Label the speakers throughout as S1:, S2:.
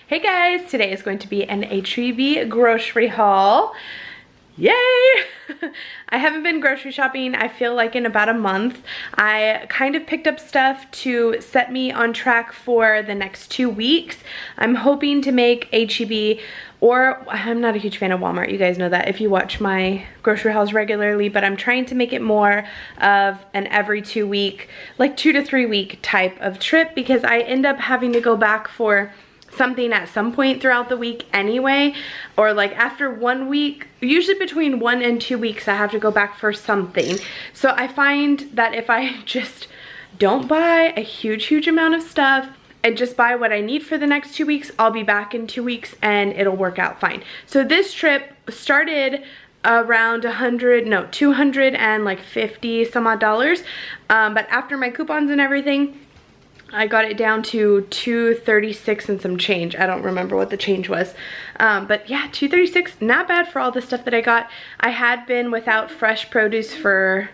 S1: Hey guys, today is going to be an HEB grocery haul. Yay! I haven't been grocery shopping, I feel like, in about a month. I kind of picked up stuff to set me on track for the next 2 weeks. I'm hoping to make HEB, or I'm not a huge fan of Walmart, you guys know that if you watch my grocery hauls regularly, but I'm trying to make it more of an every 2 week, like 2 to 3 week type of trip, because I end up having to go back for something at some point throughout the week anyway, or like after 1 week, usually between 1 and 2 weeks I have to go back for something. So I find that if I just don't buy a huge amount of stuff and just buy what I need for the next 2 weeks, I'll be back in 2 weeks and it'll work out fine. So this trip started around 250 some odd dollars, but after my coupons and everything, I got it down to $236 and some change. I don't remember what the change was. But yeah, $236, not bad for all the stuff that I got. I had been without fresh produce for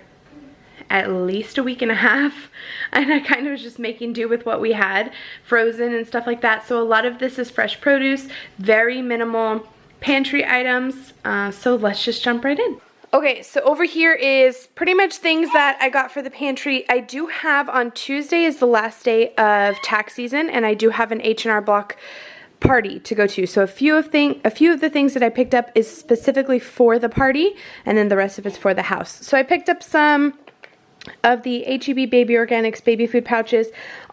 S1: at least a week and a half, and I kind of was just making do with what we had, frozen and stuff like that. So a lot of this is fresh produce, very minimal pantry items. So let's just jump right in. Okay, so over here is pretty much things that I got for the pantry. I do have, on Tuesday is the last day of tax season, and I do have an H&R Block party to go to. So a few of the things that I picked up is specifically for the party, and then the rest of it's for the house. So I picked up some of the HEB Baby Organics baby food pouches.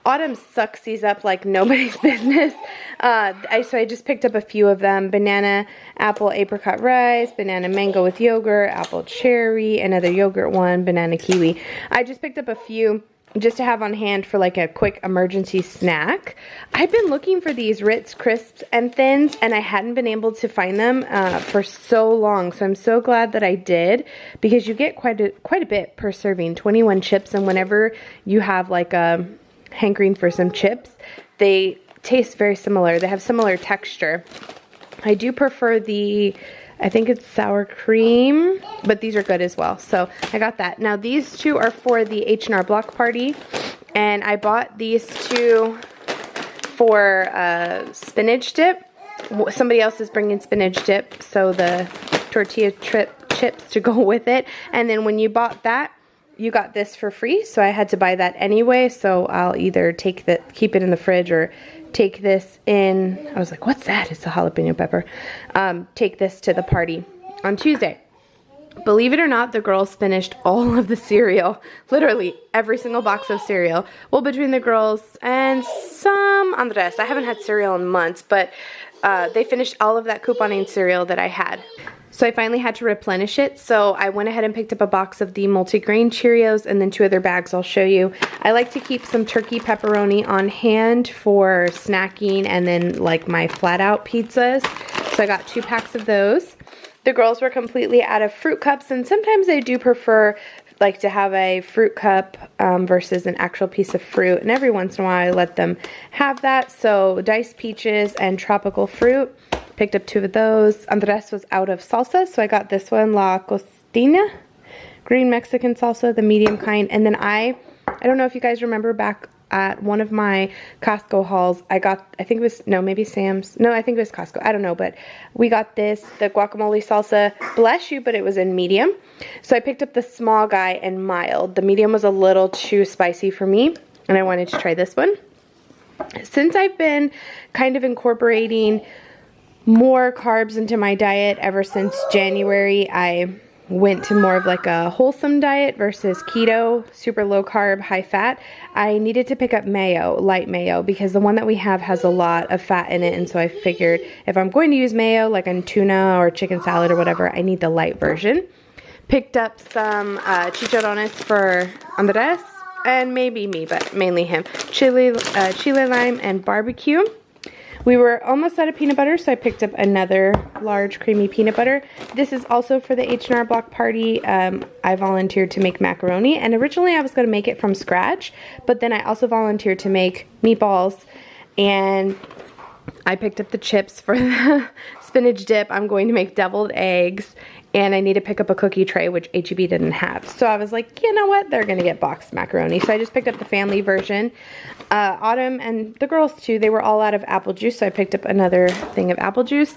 S1: Autumn sucks these up like nobody's business. So I just picked up a few of them. Banana, apple, apricot rice, banana mango with yogurt, apple cherry, another yogurt one, banana kiwi. I just picked up a few just to have on hand for like a quick emergency snack. I've been looking for these Ritz Crisps and Thins, and I hadn't been able to find them for so long. So I'm so glad that I did, because you get quite a bit per serving, 21 chips, and whenever you have like a hankering for some chips, they taste very similar. They have similar texture. I do prefer the, I think it's sour cream, but these are good as well. So I got that. Now these two are for the H&R Block party, and I bought these two for spinach dip. Somebody else is bringing spinach dip, so the tortilla chips to go with it. And then when you bought that, you got this for free, so I had to buy that anyway. So I'll either keep it in the fridge, or take this in. I was like, what's that? It's a jalapeno pepper. Take this to the party on Tuesday. Believe it or not, the girls finished all of the cereal. Literally every single box of cereal. Well, between the girls and some Andres. I haven't had cereal in months, but they finished all of that couponing cereal that I had. So I finally had to replenish it, so I went ahead and picked up a box of the multigrain Cheerios and then 2 other bags I'll show you. I like to keep some turkey pepperoni on hand for snacking, and then like my flat out pizzas. So I got 2 packs of those. The girls were completely out of fruit cups, and sometimes I do prefer like to have a fruit cup versus an actual piece of fruit, and every once in a while I let them have that. So diced peaches and tropical fruit. Picked up 2 of those. Andres was out of salsa, so I got this one, La Costina, green Mexican salsa, the medium kind. And then I don't know if you guys remember back at one of my Costco hauls, I got, I think it was, no, maybe Sam's. No, I think it was Costco. I don't know, but we got this, the guacamole salsa, bless you, but it was in medium. So I picked up the small guy and mild. The medium was a little too spicy for me, and I wanted to try this one. Since I've been kind of incorporating more carbs into my diet ever since January, I went to more of like a wholesome diet versus keto, super low carb, high fat. I needed to pick up mayo, light mayo, because the one that we have has a lot of fat in it, and so I figured if I'm going to use mayo like on tuna or chicken salad or whatever, I need the light version. Picked up some chicharrones for Andres, and maybe me, but mainly him. Chili lime and barbecue. We were almost out of peanut butter, so I picked up another large creamy peanut butter. This is also for the H&R Block party. I volunteered to make macaroni, and originally I was going to make it from scratch, but then I also volunteered to make meatballs, and I picked up the chips for the spinach dip. I'm going to make deviled eggs, and I need to pick up a cookie tray, which HEB didn't have. So I was like, you know what? They're gonna get boxed macaroni. So I just picked up the family version. Autumn and the girls too, they were all out of apple juice, so I picked up another thing of apple juice.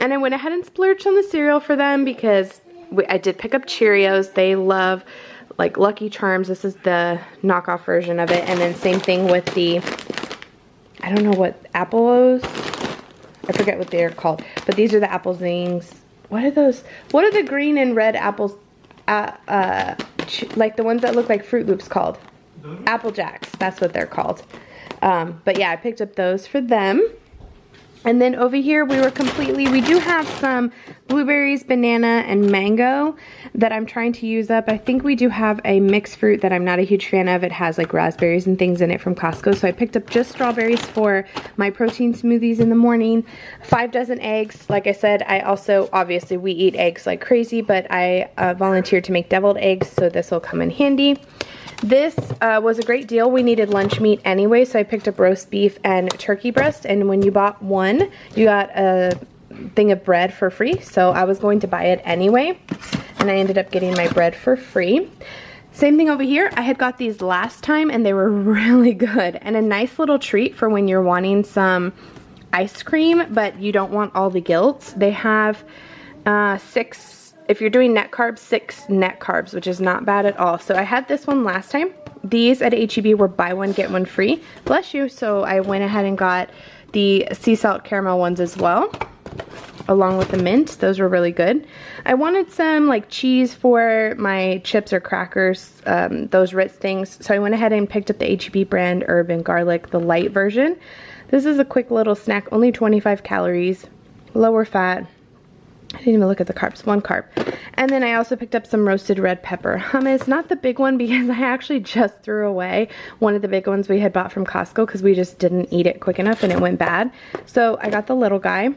S1: And I went ahead and splurged on the cereal for them because I did pick up Cheerios. They love like Lucky Charms. This is the knockoff version of it. And then same thing with the, I don't know what, Apple-O's? I forget what they're called. But these are the Apple Zings. What are those? What are the green and red apples, like the ones that look like Fruit Loops called? Apple Jacks, that's what they're called. But yeah, I picked up those for them. And then over here we do have some blueberries, banana, and mango that I'm trying to use up. I think we do have a mixed fruit that I'm not a huge fan of. It has like raspberries and things in it from Costco. So I picked up just strawberries for my protein smoothies in the morning. 5 dozen eggs. Like I said, I also, obviously we eat eggs like crazy, but I volunteered to make deviled eggs, so this will come in handy. This was a great deal. We needed lunch meat anyway, so I picked up roast beef and turkey breast, and when you bought one, you got a thing of bread for free, so I was going to buy it anyway, and I ended up getting my bread for free. Same thing over here. I had got these last time, and they were really good, and a nice little treat for when you're wanting some ice cream, but you don't want all the guilt. They have 6... If you're doing net carbs, 6 net carbs, which is not bad at all. So I had this one last time. These at HEB were buy one, get one free. Bless you. So I went ahead and got the sea salt caramel ones as well, along with the mint. Those were really good. I wanted some like cheese for my chips or crackers, those Ritz things. So I went ahead and picked up the HEB brand herb and garlic, the light version. This is a quick little snack, only 25 calories, lower fat. I didn't even look at the carbs, 1 carb. And then I also picked up some roasted red pepper hummus. Not the big one because I actually just threw away one of the big ones we had bought from Costco because we just didn't eat it quick enough and it went bad. So I got the little guy.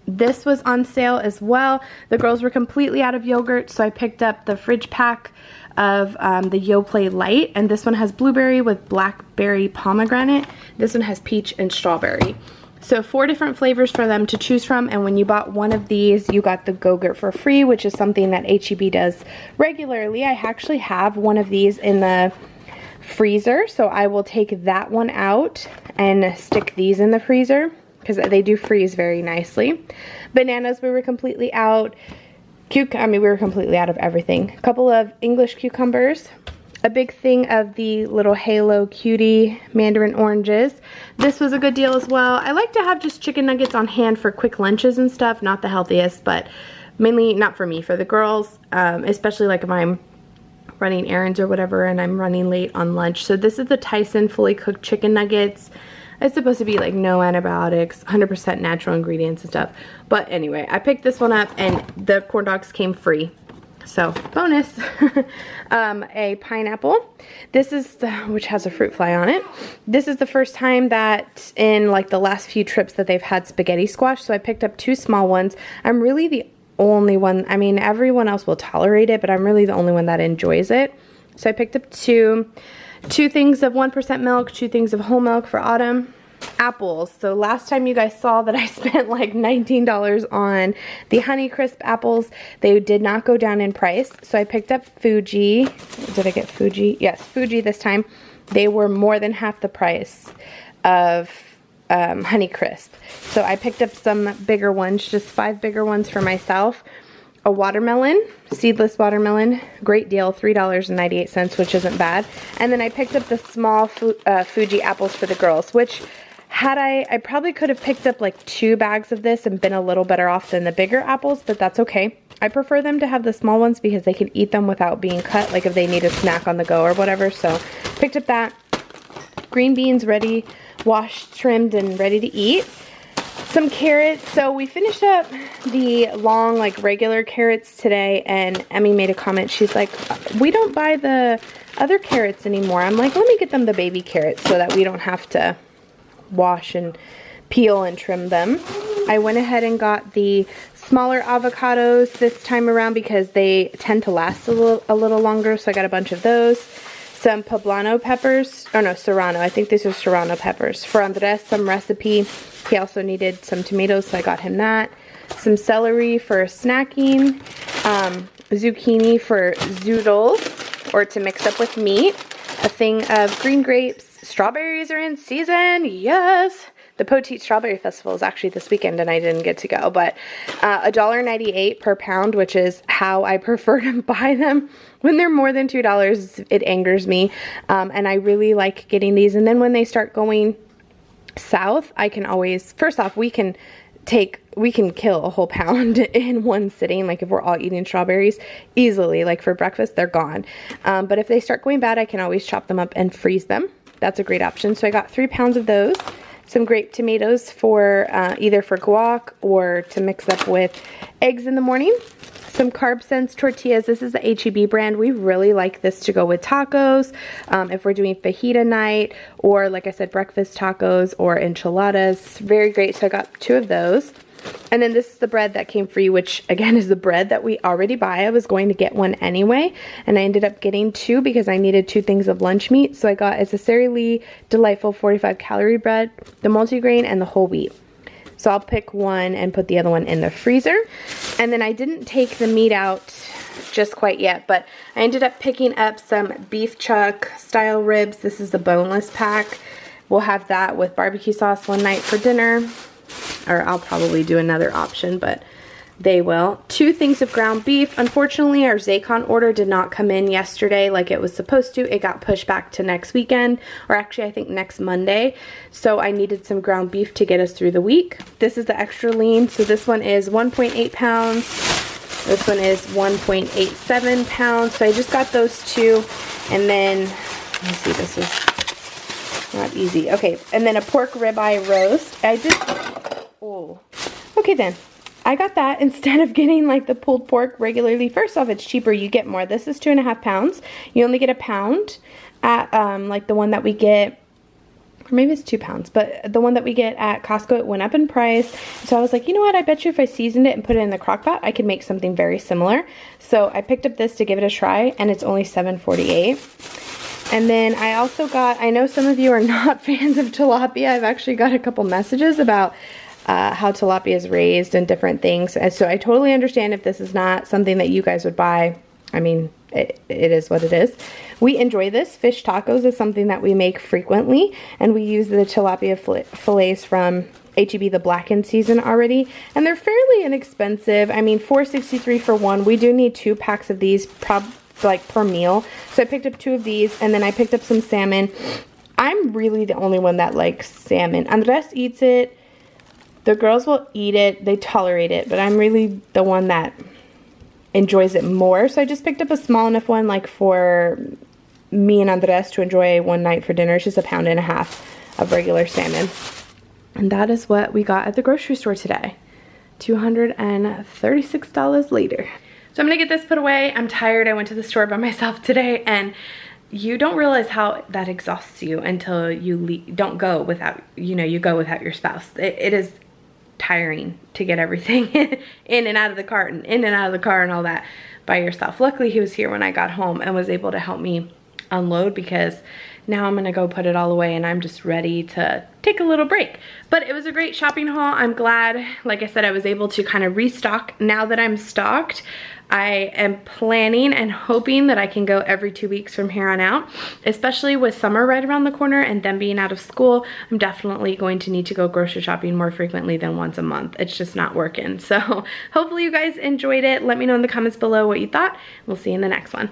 S1: This was on sale as well. The girls were completely out of yogurt, so I picked up the fridge pack of the Yoplait Light, and this one has blueberry with blackberry pomegranate. This one has peach and strawberry. So 4 different flavors for them to choose from, and when you bought one of these, you got the Go-Gurt for free, which is something that HEB does regularly. I actually have one of these in the freezer, so I will take that one out and stick these in the freezer because they do freeze very nicely. Bananas, we were completely out. We were completely out of everything. A couple of English cucumbers. A big thing of the little Halo Cutie mandarin oranges. This was a good deal as well. I like to have just chicken nuggets on hand for quick lunches and stuff. Not the healthiest, but mainly not for me, for the girls, especially like if I'm running errands or whatever and I'm running late on lunch. So this is the Tyson fully cooked chicken nuggets. It's supposed to be like no antibiotics, 100% natural ingredients and stuff. But anyway, I picked this one up and the corn dogs came free. So bonus. A pineapple. This is which has a fruit fly on it. This is the first time that in like the last few trips that they've had spaghetti squash, so I picked up 2 small ones. I'm really the only one, I mean everyone else will tolerate it, but I'm really the only one that enjoys it. So I picked up 2 things of 1% milk, 2 things of whole milk for Autumn. Apples. So last time you guys saw that I spent like $19 on the Honey Crisp apples. They did not go down in price. So I picked up Fuji. Did I get Fuji? Yes, Fuji this time. They were more than half the price of Honey Crisp. So I picked up some bigger ones, just 5 bigger ones for myself. A watermelon, seedless watermelon, great deal, $3.98, which isn't bad. And then I picked up the small Fuji apples for the girls, which had I probably could have picked up like 2 bags of this and been a little better off than the bigger apples, but that's okay. I prefer them to have the small ones because they can eat them without being cut, like if they need a snack on the go or whatever. So picked up that. Green beans ready, washed, trimmed, and ready to eat. Some carrots. So we finished up the long like regular carrots today, and Emmy made a comment. She's like, we don't buy the other carrots anymore. I'm like, let me get them the baby carrots so that we don't have to wash and peel and trim them. I went ahead and got the smaller avocados this time around because they tend to last a little longer, so I got a bunch of those. Some poblano peppers, oh no, serrano, I think these are serrano peppers. For Andres, some recipe. He also needed some tomatoes, so I got him that. some celery for snacking, zucchini for zoodles or to mix up with meat, a thing of green grapes. Strawberries are in season, yes. The Poteet Strawberry Festival is actually this weekend and I didn't get to go, but $1.98 per pound, which is how I prefer to buy them. When they're more than $2, it angers me, and I really like getting these. And then when they start going south, I can always, first off, we can kill a whole pound in one sitting. Like if we're all eating strawberries easily, like for breakfast, they're gone. But if they start going bad, I can always chop them up and freeze them. That's a great option. So I got 3 pounds of those. Some grape tomatoes for either for guac or to mix up with eggs in the morning. Some Carb Sense tortillas. This is the HEB brand. We really like this to go with tacos. If we're doing fajita night or, like I said, breakfast tacos or enchiladas. It's very great. So I got 2 of those. And then this is the bread that came free, which again is the bread that we already buy. I was going to get one anyway, and I ended up getting 2 because I needed 2 things of lunch meat. So I got, it's a Sara Lee Delightful 45 calorie bread, the multigrain, and the whole wheat. So I'll pick one and put the other one in the freezer. And then I didn't take the meat out just quite yet, but I ended up picking up some beef chuck style ribs. This is the boneless pack. We'll have that with barbecue sauce one night for dinner. Or I'll probably do another option, but they will. 2 things of ground beef. Unfortunately, our Zaycon order did not come in yesterday like it was supposed to. It got pushed back to next weekend, or actually I think next Monday. So I needed some ground beef to get us through the week. This is the extra lean. So this one is 1.8 pounds. This one is 1.87 pounds. So I just got those 2. And then, let me see, this is not easy. Okay, and then a pork ribeye roast. I just, oh, okay then. I got that instead of getting like the pulled pork regularly. First off, it's cheaper. You get more. This is 2.5 pounds. You only get a pound at like the one that we get, or maybe it's 2 pounds, but the one that we get at Costco, it went up in price. So I was like, you know what? I bet you if I seasoned it and put it in the crock pot, I could make something very similar. So I picked up this to give it a try, and it's only $7.48. And then I also got, I know some of you are not fans of tilapia. I've actually got a couple messages about how tilapia is raised and different things. And so I totally understand if this is not something that you guys would buy. I mean, it is what it is. We enjoy this. Fish tacos is something that we make frequently, and we use the tilapia fillets from HEB, the blackened season already, and they're fairly inexpensive. I mean, $4.63 for one. We do need 2 packs of these like per meal. So I picked up 2 of these, and then I picked up some salmon. I'm really the only one that likes salmon. Andres eats it. The girls will eat it. They tolerate it, but I'm really the one that enjoys it more. So I just picked up a small enough one like for me and Andres to enjoy one night for dinner. It's just 1.5 pounds of regular salmon. And that is what we got at the grocery store today. $236 later. So I'm gonna get this put away. I'm tired. I went to the store by myself today, and you don't realize how that exhausts you until you don't go without, you go without your spouse. It is tiring to get everything in and out of the cart and in and out of the car and all that by yourself. Luckily, he was here when I got home and was able to help me unload, because now I'm gonna go put it all away and I'm just ready to take a little break. But it was a great shopping haul. I'm glad, like I said, I was able to kind of restock. Now that I'm stocked, I am planning and hoping that I can go every 2 weeks from here on out, especially with summer right around the corner and them being out of school. I'm definitely going to need to go grocery shopping more frequently than once a month. It's just not working. So hopefully you guys enjoyed it. Let me know in the comments below what you thought. We'll see you in the next one.